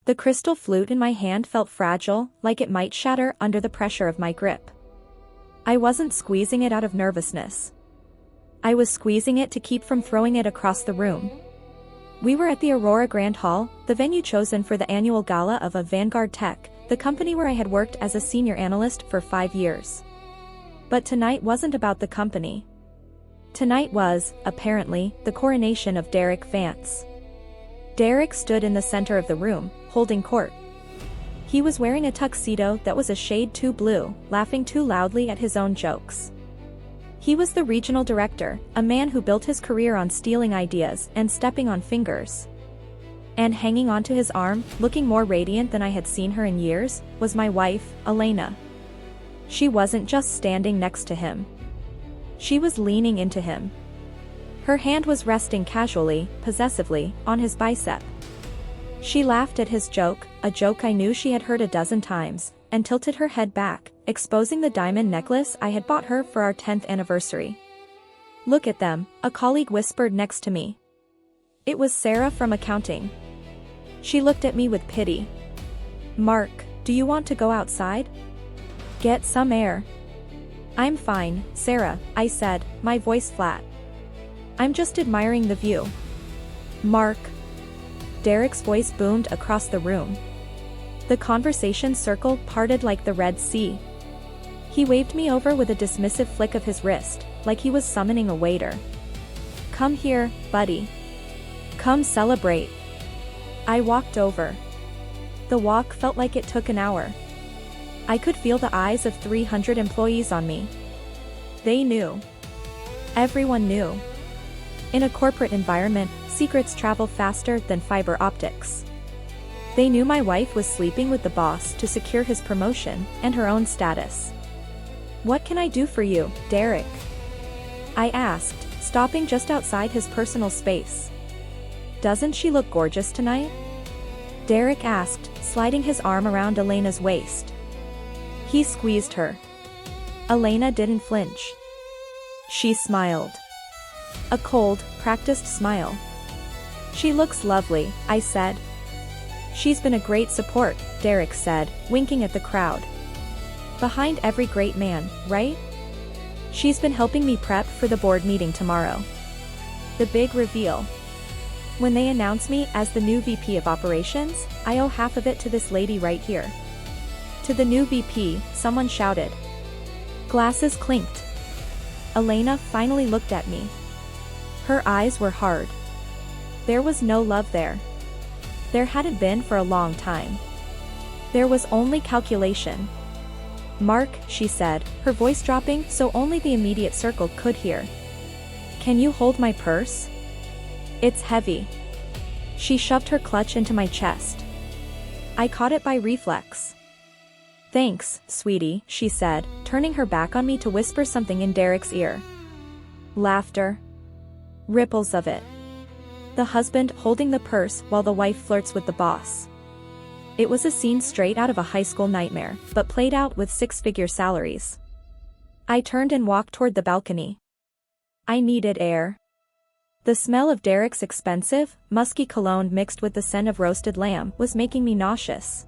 The crystal flute in my hand felt fragile, like it might shatter under the pressure of my grip. I wasn't squeezing it out of nervousness. I was squeezing it to keep from throwing it across the room. We were at the Aurora Grand Hall, the venue chosen for the annual gala of Vanguard Tech, the company where I had worked as a senior analyst for 5 years. But tonight wasn't about the company. Tonight was, apparently, the coronation of Derek Vance. Derek stood in the center of the room, holding court. He was wearing a tuxedo that was a shade too blue, laughing too loudly at his own jokes. He was the regional director, a man who built his career on stealing ideas and stepping on fingers. And hanging onto his arm, looking more radiant than I had seen her in years, was my wife, Elena. She wasn't just standing next to him. She was leaning into him. Her hand was resting casually, possessively, on his bicep. She laughed at his joke, a joke I knew she had heard a dozen times, and tilted her head back, exposing the diamond necklace I had bought her for our 10th anniversary. "Look at them," a colleague whispered next to me. It was Sarah from accounting. She looked at me with pity. "Mark, do you want to go outside? Get some air." "I'm fine, Sarah," I said, my voice flat. "I'm just admiring the view." "Mark." Derek's voice boomed across the room. The conversation circle parted like the Red Sea. He waved me over with a dismissive flick of his wrist, like he was summoning a waiter. "Come here, buddy. Come celebrate." I walked over. The walk felt like it took an hour. I could feel the eyes of 300 employees on me. They knew. Everyone knew. In a corporate environment, secrets travel faster than fiber optics. They knew my wife was sleeping with the boss to secure his promotion and her own status. "What can I do for you, Derek?" I asked, stopping just outside his personal space. "Doesn't she look gorgeous tonight?" Derek asked, sliding his arm around Elena's waist. He squeezed her. Elena didn't flinch. She smiled. A cold, practiced smile. "She looks lovely," I said. "She's been a great support," Derek said, winking at the crowd. "Behind every great man, right? She's been helping me prep for the board meeting tomorrow." The big reveal. When they announce me as the new VP of Operations, I owe half of it to this lady right here. To the new VP, someone shouted. Glasses clinked. Elena finally looked at me. Her eyes were hard. There was no love there. There hadn't been for a long time. There was only calculation. "Mark," she said, her voice dropping so only the immediate circle could hear. "Can you hold my purse? It's heavy." She shoved her clutch into my chest. I caught it by reflex. "Thanks, sweetie," she said, turning her back on me to whisper something in Derek's ear. Laughter. Ripples of it. The husband holding the purse while the wife flirts with the boss. It was a scene straight out of a high school nightmare, but played out with 6-figure salaries. I turned and walked toward the balcony. I needed air. The smell of Derek's expensive, musky cologne mixed with the scent of roasted lamb was making me nauseous.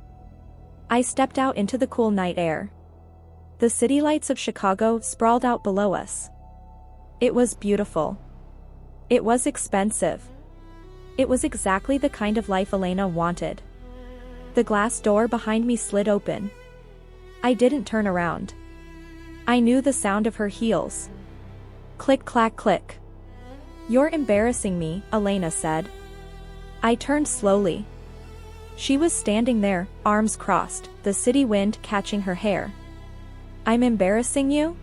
I stepped out into the cool night air. The city lights of Chicago sprawled out below us. It was beautiful. It was expensive. It was exactly the kind of life Elena wanted. The glass door behind me slid open. I didn't turn around. I knew the sound of her heels. Click, clack, click. "You're embarrassing me," Elena said. I turned slowly. She was standing there, arms crossed, the city wind catching her hair. "I'm embarrassing you?"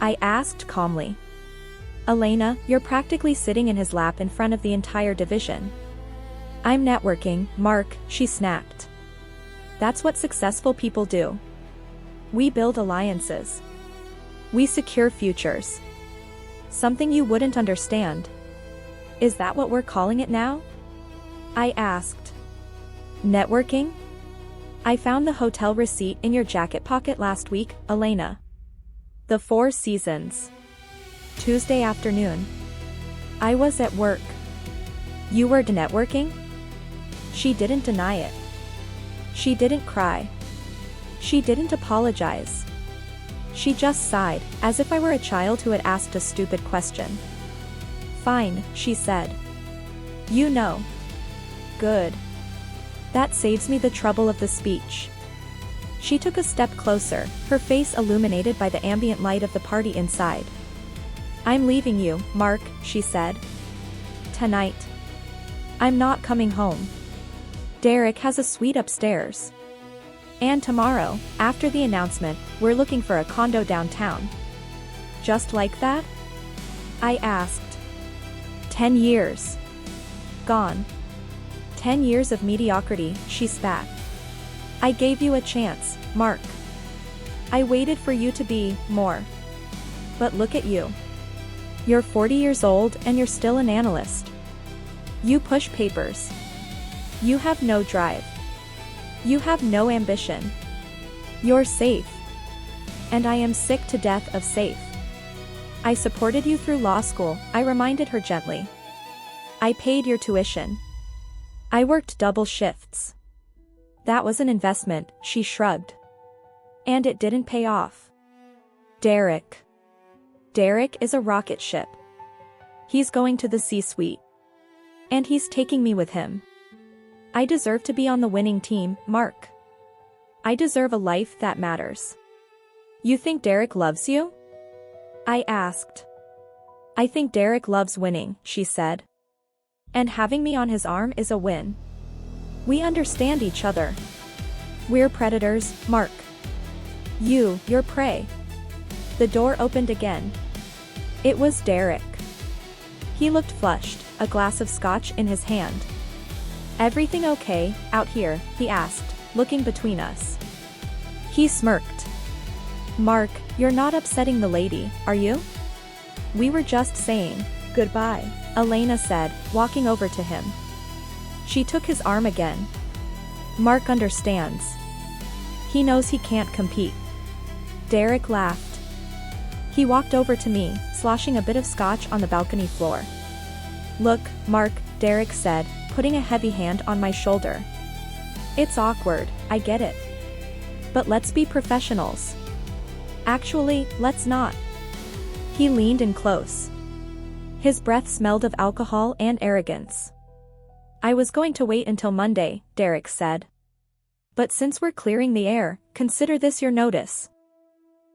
I asked calmly. "Elena, you're practically sitting in his lap in front of the entire division." "I'm networking, Mark," she snapped. "That's what successful people do. We build alliances. We secure futures. Something you wouldn't understand." "Is that what we're calling it now?" I asked. "Networking? I found the hotel receipt in your jacket pocket last week, Elena. The Four Seasons. Tuesday afternoon. I was at work." "You were networking?" She didn't deny it. She didn't cry. She didn't apologize. She just sighed, as if I were a child who had asked a stupid question. Fine, she said. You know. Good. That saves me the trouble of the speech. She took a step closer, her face illuminated by the ambient light of the party inside. I'm leaving you, Mark, she said. Tonight. I'm not coming home. Derek has a suite upstairs. And tomorrow, after the announcement, we're looking for a condo downtown. Just like that? I asked. 10 years. Gone. 10 years of mediocrity, she spat. I gave you a chance, Mark. I waited for you to be more. But look at you. You're 40 years old and you're still an analyst. You push papers. You have no drive. You have no ambition. You're safe. And I am sick to death of safe. I supported you through law school, I reminded her gently. I paid your tuition. I worked double shifts. That was an investment, she shrugged. And it didn't pay off. Derek. Derek is a rocket ship. He's going to the C-suite. And he's taking me with him. I deserve to be on the winning team, Mark. I deserve a life that matters. You think Derek loves you? I asked. I think Derek loves winning, she said. And having me on his arm is a win. We understand each other. We're predators, Mark. You're prey. The door opened again. It was Derek. He looked flushed, a glass of scotch in his hand. Everything okay, out here, he asked, looking between us. He smirked. Mark, you're not upsetting the lady, are you? We were just saying goodbye, Elena said, walking over to him. She took his arm again. Mark understands. He knows he can't compete. Derek laughed. He walked over to me, sloshing a bit of scotch on the balcony floor. Look, Mark, Derek said, putting a heavy hand on my shoulder. It's awkward, I get it. But let's be professionals. Actually, let's not. He leaned in close. His breath smelled of alcohol and arrogance. I was going to wait until Monday, Derek said. But since we're clearing the air, consider this your notice.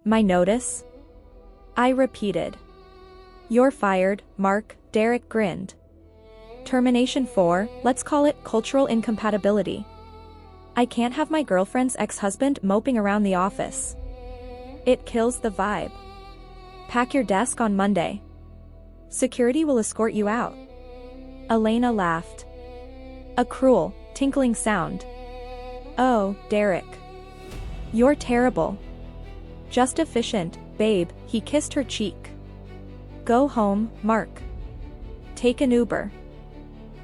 My notice? I repeated. You're fired, Mark, Derek grinned. Termination 4, let's call it cultural incompatibility. I can't have my girlfriend's ex-husband moping around the office. It kills the vibe. Pack your desk on Monday. Security will escort you out. Elena laughed. A cruel, tinkling sound. Oh, Derek. You're terrible. Just efficient, babe, he kissed her cheek. Go home, Mark. Take an Uber.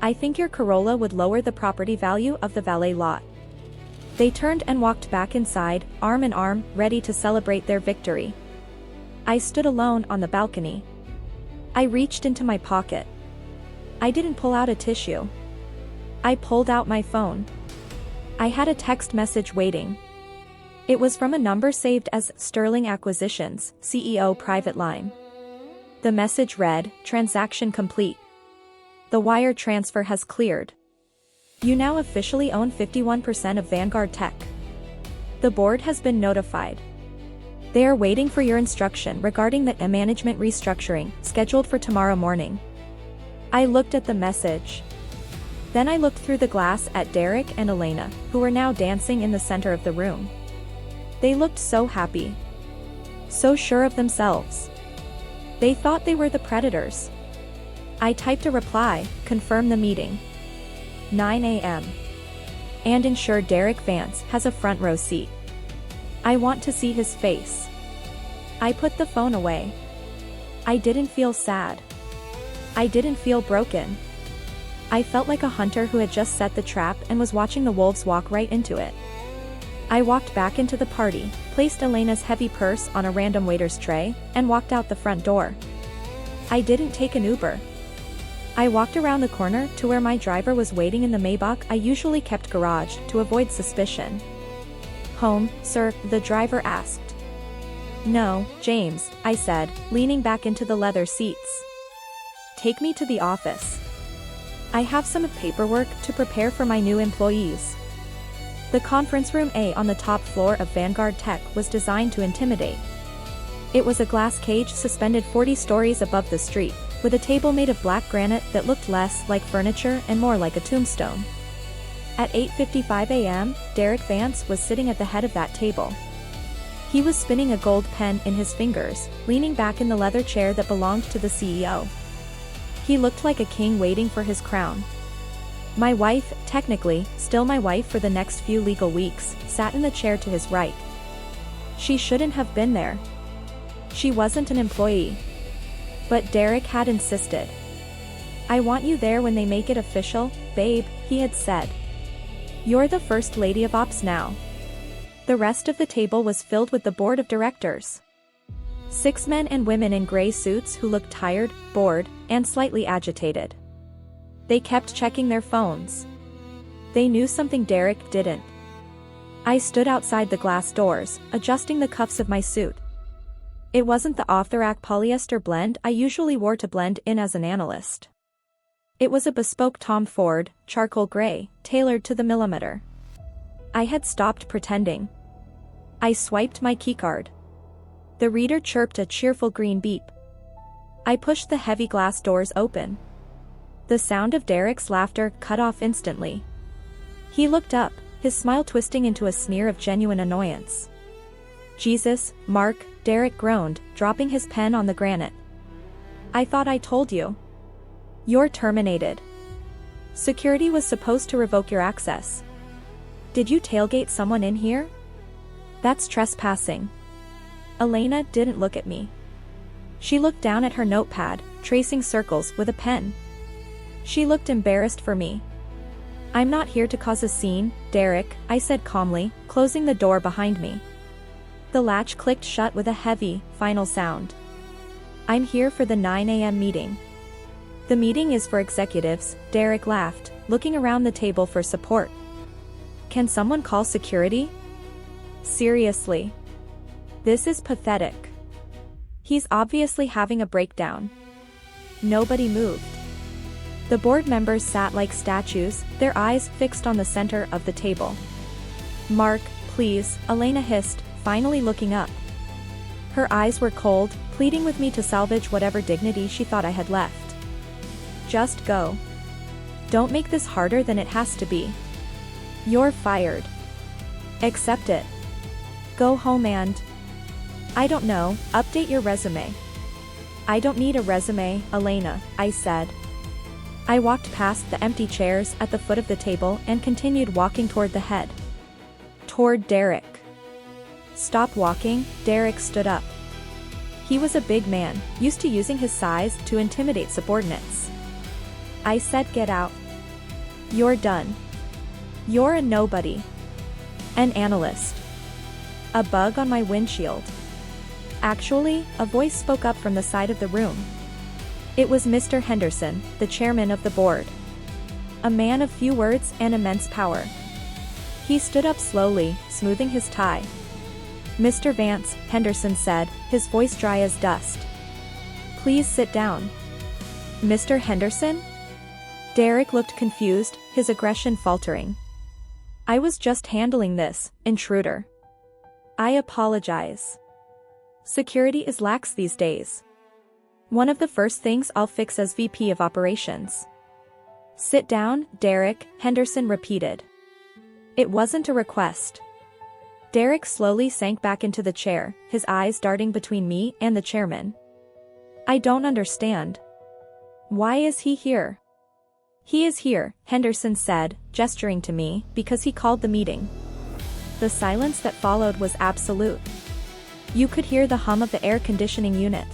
I think your Corolla would lower the property value of the valet lot. They turned and walked back inside, arm in arm, ready to celebrate their victory. I stood alone on the balcony. I reached into my pocket. I didn't pull out a tissue. I pulled out my phone. I had a text message waiting. It was from a number saved as Sterling Acquisitions, CEO private line. The message read, transaction complete. The wire transfer has cleared. You now officially own 51% of Vanguard Tech. The board has been notified. They are waiting for your instruction regarding the management restructuring, scheduled for tomorrow morning. I looked at the message. Then I looked through the glass at Derek and Elena, who were now dancing in the center of the room. They looked so happy. So sure of themselves. They thought they were the predators. I typed a reply, confirm the meeting. 9 a.m. And ensure Derek Vance has a front row seat. I want to see his face. I put the phone away. I didn't feel sad. I didn't feel broken. I felt like a hunter who had just set the trap and was watching the wolves walk right into it. I walked back into the party, placed Elena's heavy purse on a random waiter's tray, and walked out the front door. I didn't take an Uber. I walked around the corner to where my driver was waiting in the Maybach I usually kept garaged to avoid suspicion. "Home, sir?" the driver asked. "No, James," I said, leaning back into the leather seats. "Take me to the office. I have some paperwork to prepare for my new employees." The conference room A on the top floor of Vanguard Tech was designed to intimidate. It was a glass cage suspended 40 stories above the street, with a table made of black granite that looked less like furniture and more like a tombstone. At 8:55 a.m., Derek Vance was sitting at the head of that table. He was spinning a gold pen in his fingers, leaning back in the leather chair that belonged to the CEO. He looked like a king waiting for his crown. My wife, technically, still my wife for the next few legal weeks, sat in the chair to his right. She shouldn't have been there. She wasn't an employee. But Derek had insisted. "I want you there when they make it official, babe," he had said. "You're the first lady of ops now." The rest of the table was filled with the board of directors. 6 men and women in gray suits who looked tired, bored, and slightly agitated. They kept checking their phones. They knew something Derek didn't. I stood outside the glass doors, adjusting the cuffs of my suit. It wasn't the off-the-rack polyester blend I usually wore to blend in as an analyst. It was a bespoke Tom Ford, charcoal gray, tailored to the millimeter. I had stopped pretending. I swiped my keycard. The reader chirped a cheerful green beep. I pushed the heavy glass doors open. The sound of Derek's laughter cut off instantly. He looked up, his smile twisting into a sneer of genuine annoyance. "Jesus, Mark," Derek groaned, dropping his pen on the granite. "I thought I told you. You're terminated. Security was supposed to revoke your access. Did you tailgate someone in here? That's trespassing." Elena didn't look at me. She looked down at her notepad, tracing circles with a pen. She looked embarrassed for me. "I'm not here to cause a scene, Derek," I said calmly, closing the door behind me. The latch clicked shut with a heavy, final sound. "I'm here for the 9 a.m. meeting." "The meeting is for executives," Derek laughed, looking around the table for support. "Can someone call security? Seriously. This is pathetic." He's obviously having a breakdown. Nobody moved. The board members sat like statues, their eyes fixed on the center of the table. "Mark, please," Elena hissed, finally looking up. Her eyes were cold, pleading with me to salvage whatever dignity she thought I had left. "Just go. Don't make this harder than it has to be. You're fired. Accept it. Go home and, I don't know, update your resume." "I don't need a resume, Elena," I said. I walked past the empty chairs at the foot of the table and continued walking toward the head. Toward Derek. "Stop walking," Derek stood up. He was a big man, used to using his size to intimidate subordinates. I said, "Get out. You're done. You're a nobody. An analyst. A bug on my windshield." Actually, a voice spoke up from the side of the room. It was Mr. Henderson, the chairman of the board. A man of few words and immense power. He stood up slowly, smoothing his tie. "Mr. Vance," Henderson said, his voice dry as dust. "Please sit down." "Mr. Henderson?" Derek looked confused, his aggression faltering. "I was just handling this, intruder. I apologize. Security is lax these days. One of the first things I'll fix as VP of Operations." "Sit down, Derek," Henderson repeated. It wasn't a request. Derek slowly sank back into the chair, his eyes darting between me and the chairman. "I don't understand. Why is he here?" "He is here," Henderson said, gesturing to me, "because he called the meeting." The silence that followed was absolute. You could hear the hum of the air conditioning unit.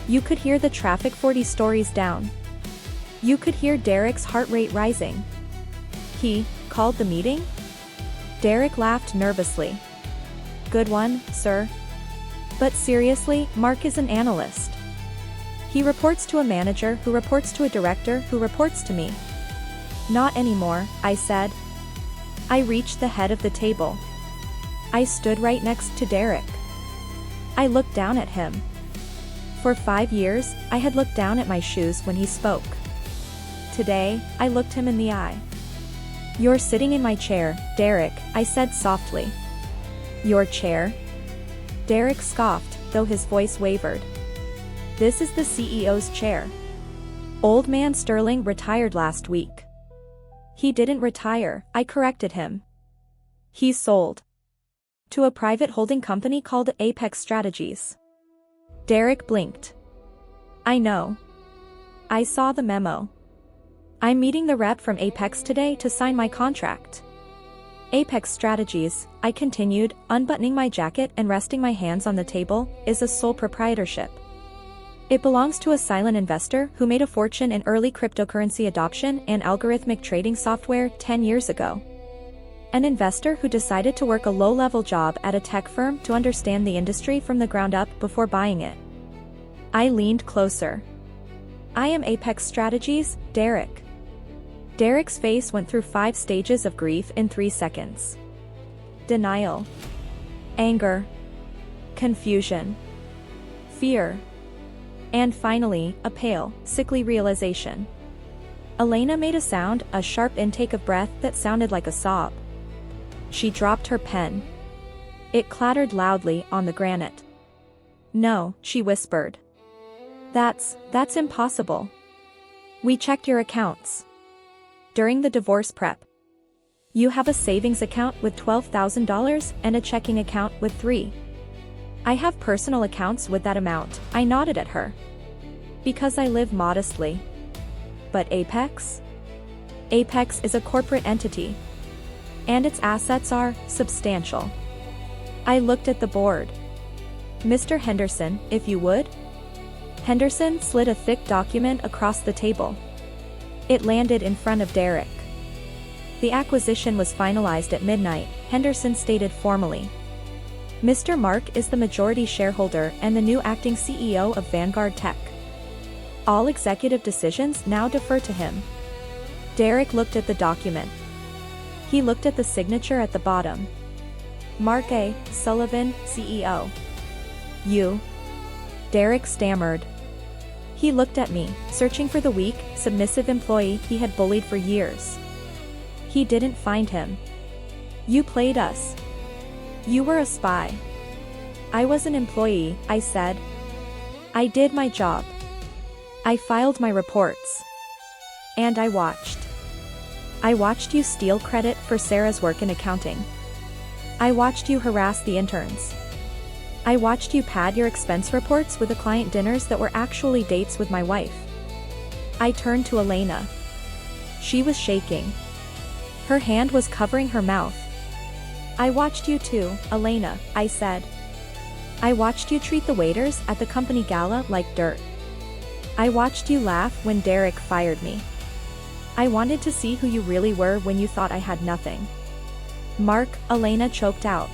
You could hear the traffic 40 stories down. You could hear Derek's heart rate rising. He called the meeting? Derek laughed nervously. "Good one, sir. But seriously, Mark is an analyst. He reports to a manager who reports to a director who reports to me. Not anymore, I said. I reached the head of the table. I stood right next to Derek. I looked down at him. For 5 years, I had looked down at my shoes when he spoke. Today, I looked him in the eye. You're sitting in my chair, Derek, I said softly. Your chair? Derek scoffed, though his voice wavered. This is the CEO's chair. Old man Sterling retired last week. He didn't retire, I corrected him. He sold. To a private holding company called Apex Strategies. Derek blinked. I know. I saw the memo. I'm meeting the rep from Apex today to sign my contract. Apex Strategies, I continued, unbuttoning my jacket and resting my hands on the table, is a sole proprietorship. It belongs to a silent investor who made a fortune in early cryptocurrency adoption and algorithmic trading software 10 years ago. An investor who decided to work a low-level job at a tech firm to understand the industry from the ground up before buying it. I leaned closer. I am Apex Strategies, Derek. Derek's face went through 5 stages of grief in 3 seconds. Denial. Anger. Confusion. Fear. And finally, a pale, sickly realization. Elena made a sound, a sharp intake of breath that sounded like a sob. She dropped her pen. It clattered loudly on the granite. No, she whispered. That's impossible. We checked your accounts. During the divorce prep. You have a savings account with $12,000 and a checking account with $3,000. I have personal accounts with that amount, I nodded at her. Because I live modestly. But Apex? Apex is a corporate entity. And its assets are substantial. I looked at the board. Mr. Henderson, if you would. Henderson slid a thick document across the table. It landed in front of Derek. The acquisition was finalized at midnight, Henderson stated formally. Mr. Mark is the majority shareholder and the new acting CEO of Vanguard Tech. All executive decisions now defer to him. Derek looked at the document. He looked at the signature at the bottom. Mark A. Sullivan, CEO. You? Derek stammered. He looked at me, searching for the weak, submissive employee he had bullied for years. He didn't find him. You played us. You were a spy. I was an employee, I said. I did my job. I filed my reports. And I watched. I watched you steal credit for Sarah's work in accounting. I watched you harass the interns. I watched you pad your expense reports with the client dinners that were actually dates with my wife. I turned to Elena. She was shaking. Her hand was covering her mouth. I watched you too, Elena, I said. I watched you treat the waiters at the company gala like dirt. I watched you laugh when Derek fired me. I wanted to see who you really were when you thought I had nothing. Mark, Elena choked out.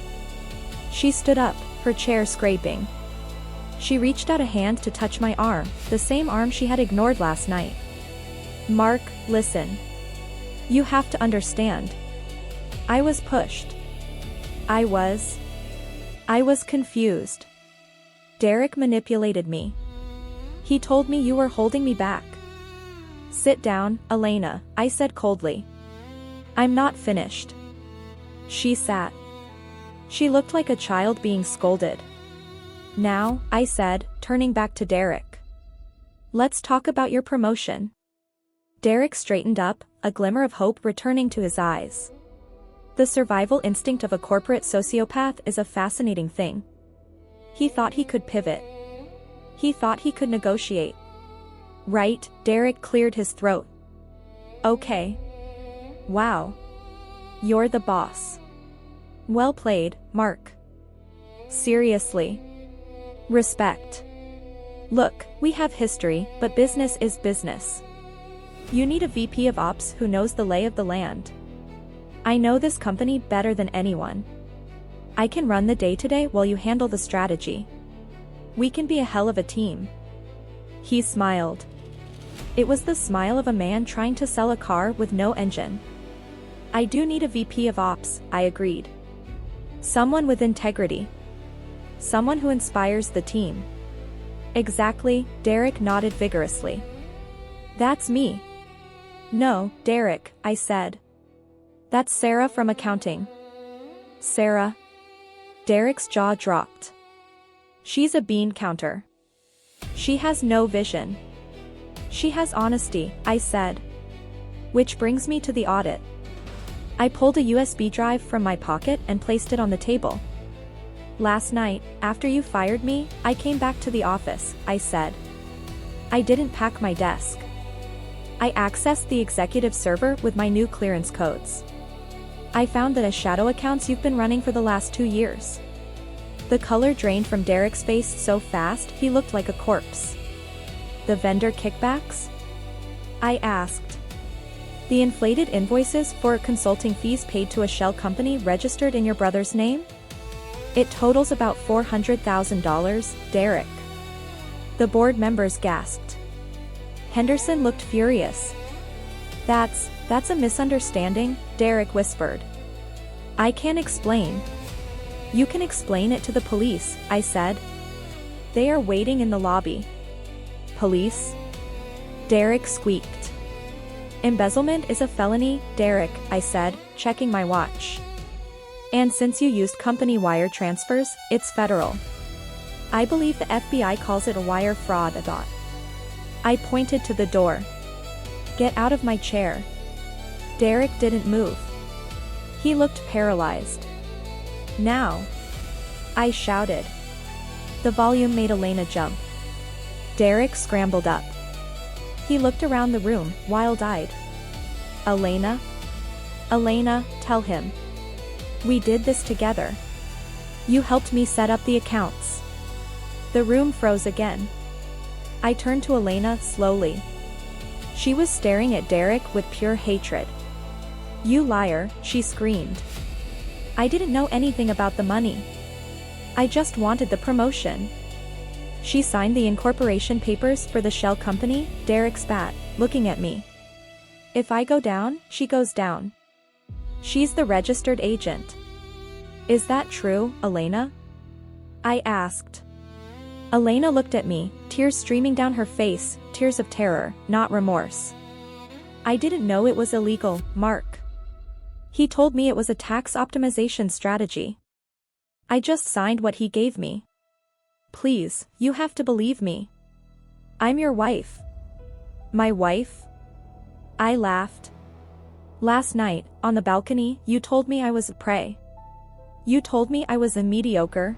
She stood up, her chair scraping. She reached out a hand to touch my arm, the same arm she had ignored last night. Mark, listen. You have to understand. I was pushed. I was confused. Derek manipulated me. He told me you were holding me back. Sit down, Elena, I said coldly. I'm not finished. She sat. She looked like a child being scolded. Now, I said, turning back to Derek. Let's talk about your promotion. Derek straightened up, a glimmer of hope returning to his eyes. The survival instinct of a corporate sociopath is a fascinating thing. He thought he could pivot. He thought he could negotiate. Right, Derek cleared his throat. Okay. Wow. You're the boss. Well played, Mark. Seriously. Respect. Look, we have history, but business is business. You need a VP of Ops who knows the lay of the land. I know this company better than anyone. I can run the day-to-day while you handle the strategy. We can be a hell of a team. He smiled. It was the smile of a man trying to sell a car with no engine. I do need a VP of Ops, I agreed. Someone with integrity. Someone who inspires the team. Exactly, Derek nodded vigorously. That's me. No, Derek, I said. That's Sarah from accounting. Sarah? Derek's jaw dropped. She's a bean counter. She has no vision. She has honesty, I said. Which brings me to the audit. I pulled a USB drive from my pocket and placed it on the table. Last night, after you fired me, I came back to the office, I said. I didn't pack my desk. I accessed the executive server with my new clearance codes. I found that as shadow accounts you've been running for the last 2 years. The color drained from Derek's face so fast he looked like a corpse. The vendor kickbacks? I asked. The inflated invoices for consulting fees paid to a shell company registered in your brother's name? It totals about $400,000, Derek. The board members gasped. Henderson looked furious. That's a misunderstanding, Derek whispered. I can't explain. You can explain it to the police, I said. They are waiting in the lobby. Police? Derek squeaked. Embezzlement is a felony, Derek, I said, checking my watch. And since you used company wire transfers, it's federal. I believe the FBI calls it a wire fraud. I pointed to the door. Get out of my chair. Derek didn't move. He looked paralyzed. Now! I shouted. The volume made Elena jump. Derek scrambled up. He looked around the room, wild-eyed. Elena? Elena, tell him. We did this together. You helped me set up the accounts. The room froze again. I turned to Elena slowly. She was staring at Derek with pure hatred. You liar, she screamed. I didn't know anything about the money. I just wanted the promotion. She signed the incorporation papers for the shell company, Derek spat, looking at me. If I go down, she goes down. She's the registered agent. Is that true, Elena? I asked. Elena looked at me, tears streaming down her face, tears of terror, not remorse. I didn't know it was illegal, Mark. He told me it was a tax optimization strategy. I just signed what he gave me. Please, you have to believe me. I'm your wife. My wife? I laughed. Last night, on the balcony, you told me I was a prey. You told me I was a mediocre.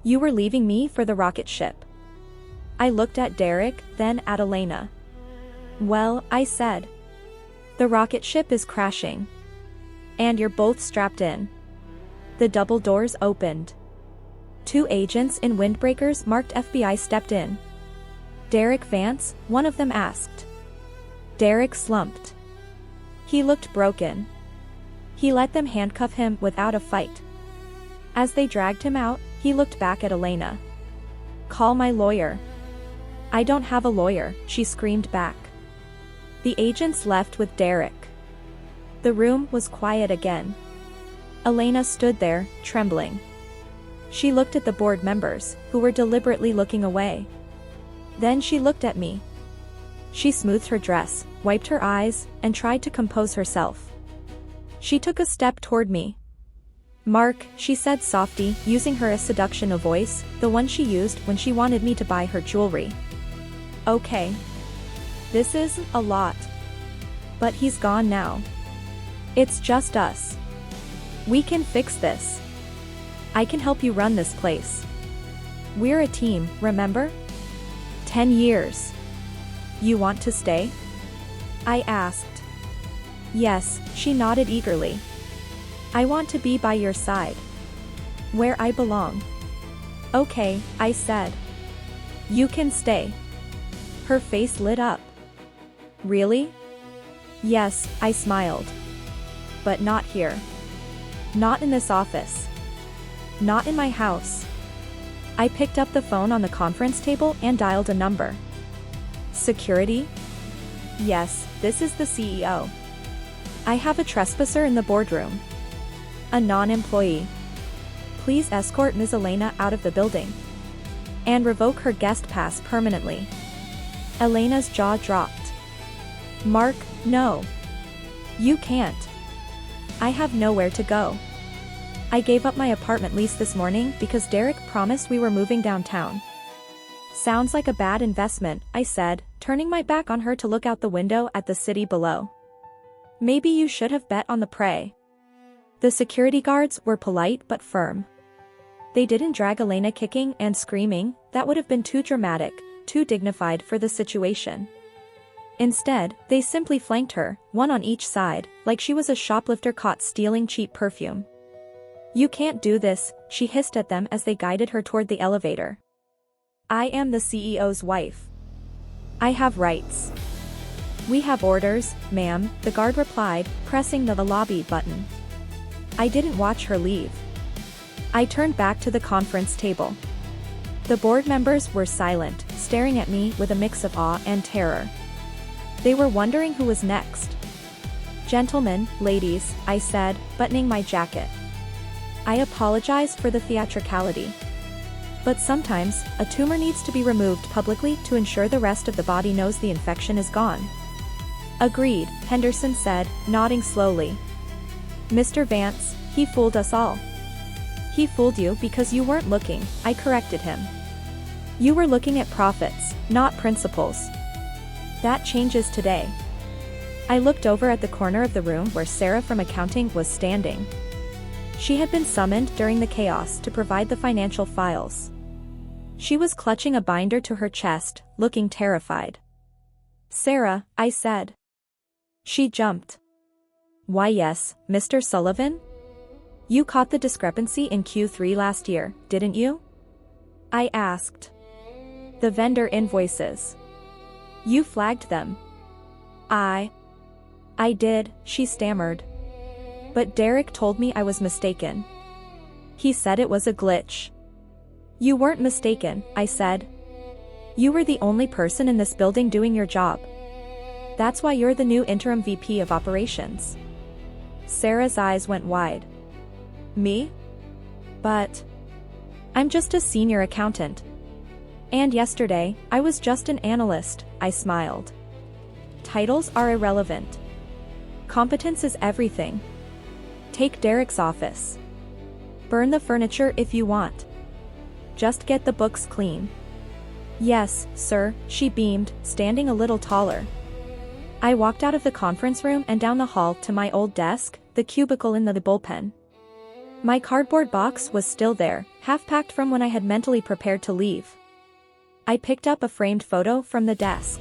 You were leaving me for the rocket ship. I looked at Derek, then at Elena. Well, I said. The rocket ship is crashing. And you're both strapped in. The double doors opened. 2 agents in windbreakers marked FBI stepped in. Derek Vance, one of them asked. Derek slumped. He looked broken. He let them handcuff him without a fight. As they dragged him out, he looked back at Elena. Call my lawyer. I don't have a lawyer, she screamed back. The agents left with Derek. The room was quiet again. Elena stood there, trembling. She looked at the board members, who were deliberately looking away. Then she looked at me. She smoothed her dress, wiped her eyes, and tried to compose herself. She took a step toward me. Mark, she said softly, using her seduction voice, the one she used when she wanted me to buy her jewelry. Okay. This is a lot. But he's gone now. It's just us. We can fix this. I can help you run this place. We're a team, remember? 10 years. You want to stay? I asked. Yes, she nodded eagerly. I want to be by your side. Where I belong. Okay, I said. You can stay. Her face lit up. Really? Yes, I smiled. But not here. Not in this office. Not in my house. I picked up the phone on the conference table and dialed a number. Security? Yes, this is the CEO. I have a trespasser in the boardroom. A non-employee. Please escort Ms. Elena out of the building. And revoke her guest pass permanently. Elena's jaw dropped. Mark, no. You can't. I have nowhere to go. I gave up my apartment lease this morning because Derek promised we were moving downtown. Sounds like a bad investment, I said, turning my back on her to look out the window at the city below. Maybe you should have bet on the prey. The security guards were polite but firm. They didn't drag Elena kicking and screaming, that would have been too dramatic, too dignified for the situation. Instead, they simply flanked her, one on each side, like she was a shoplifter caught stealing cheap perfume. You can't do this, she hissed at them as they guided her toward the elevator. I am the CEO's wife. I have rights. We have orders, ma'am, the guard replied, pressing the lobby button. I didn't watch her leave. I turned back to the conference table. The board members were silent, staring at me with a mix of awe and terror. They were wondering who was next. Gentlemen, ladies, I said, buttoning my jacket. I apologize for the theatricality. But sometimes, a tumor needs to be removed publicly to ensure the rest of the body knows the infection is gone. Agreed, Henderson said, nodding slowly. Mr. Vance, he fooled us all. He fooled you because you weren't looking, I corrected him. You were looking at profits, not principles. That changes today. I looked over at the corner of the room where Sarah from accounting was standing. She had been summoned during the chaos to provide the financial files. She was clutching a binder to her chest, looking terrified. Sarah, I said. She jumped. Why yes, Mr. Sullivan? You caught the discrepancy in Q3 last year, didn't you? I asked. The vendor invoices. You flagged them. I did, she stammered. But Derek told me I was mistaken. He said it was a glitch. You weren't mistaken, I said. You were the only person in this building doing your job. That's why you're the new interim VP of operations. Sarah's eyes went wide. Me? But I'm just a senior accountant. And yesterday, I was just an analyst, I smiled. Titles are irrelevant. Competence is everything. Take Derek's office. Burn the furniture if you want. Just get the books clean. Yes, sir, she beamed, standing a little taller. I walked out of the conference room and down the hall to my old desk, the cubicle in the bullpen. My cardboard box was still there, half-packed from when I had mentally prepared to leave. I picked up a framed photo from the desk.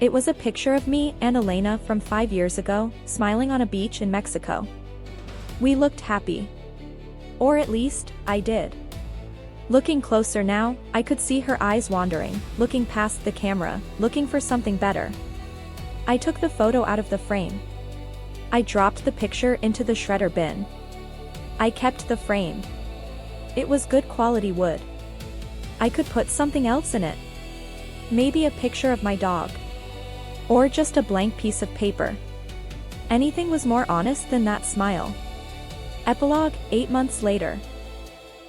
It was a picture of me and Elena from 5 years ago, smiling on a beach in Mexico. We looked happy. Or at least, I did. Looking closer now, I could see her eyes wandering, looking past the camera, looking for something better. I took the photo out of the frame. I dropped the picture into the shredder bin. I kept the frame. It was good quality wood. I could put something else in it. Maybe a picture of my dog. Or just a blank piece of paper. Anything was more honest than that smile. Epilogue, 8 months later.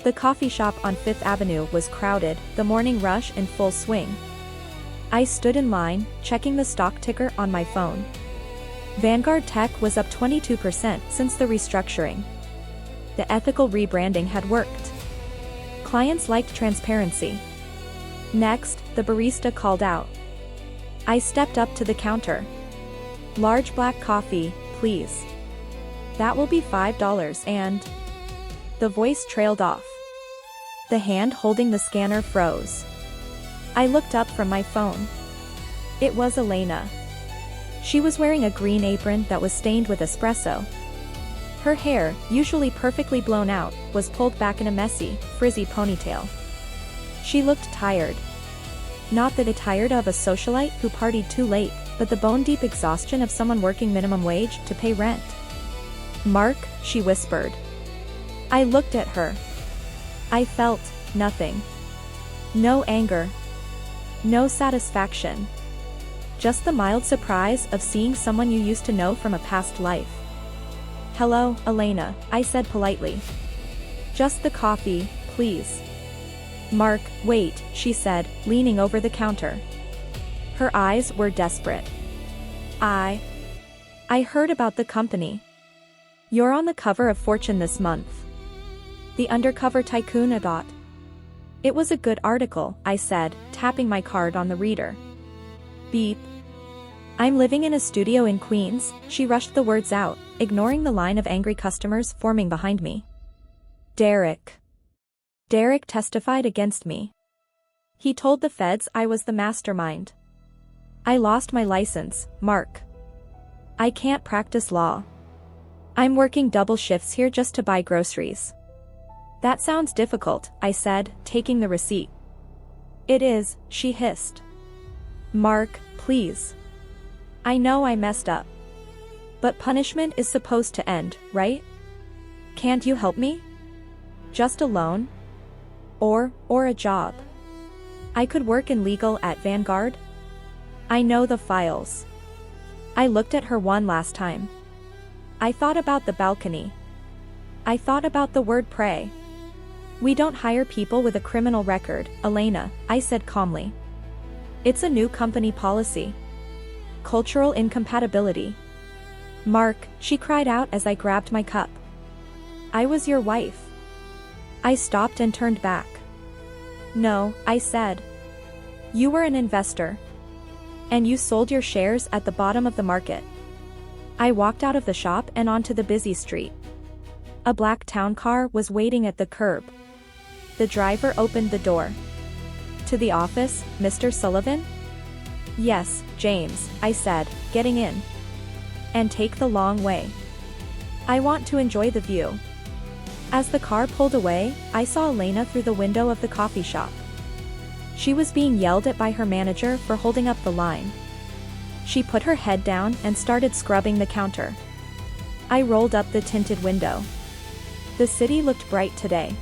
The coffee shop on Fifth Avenue was crowded, the morning rush in full swing. I stood in line, checking the stock ticker on my phone. Vanguard Tech was up 22% since the restructuring. The ethical rebranding had worked. Clients liked transparency. Next, the barista called out. I stepped up to the counter. Large black coffee, please. That will be $5 and... The voice trailed off. The hand holding the scanner froze. I looked up from my phone. It was Elena. She was wearing a green apron that was stained with espresso. Her hair, usually perfectly blown out, was pulled back in a messy, frizzy ponytail. She looked tired. Not the tired of a socialite who partied too late, but the bone-deep exhaustion of someone working minimum wage to pay rent. Mark, she whispered. I looked at her. I felt nothing. No anger. No satisfaction. Just the mild surprise of seeing someone you used to know from a past life. "Hello, Elena," I said politely. "Just the coffee, please." "Mark, wait," she said, leaning over the counter. Her eyes were desperate. I heard about the company. You're on the cover of Fortune this month. The undercover tycoon about. It was a good article, I said, tapping my card on the reader. Beep. I'm living in a studio in Queens, she rushed the words out, ignoring the line of angry customers forming behind me. Derek testified against me. He told the feds I was the mastermind. I lost my license, Mark. I can't practice law. I'm working double shifts here just to buy groceries. That sounds difficult, I said, taking the receipt. It is, she hissed. Mark, please. I know I messed up. But punishment is supposed to end, right? Can't you help me? Just a loan? Or a job? I could work in legal at Vanguard? I know the files. I looked at her one last time. I thought about the balcony. I thought about the word pray. We don't hire people with a criminal record, Elena, I said calmly. It's a new company policy. Cultural incompatibility. Mark, she cried out as I grabbed my cup. I was your wife. I stopped and turned back. No, I said. You were an investor. And you sold your shares at the bottom of the market. I walked out of the shop and onto the busy street. A black town car was waiting at the curb. The driver opened the door. To the office, Mr. Sullivan? Yes, James, I said, getting in. And take the long way. I want to enjoy the view. As the car pulled away, I saw Elena through the window of the coffee shop. She was being yelled at by her manager for holding up the line. She put her head down and started scrubbing the counter. I rolled up the tinted window. The city looked bright today.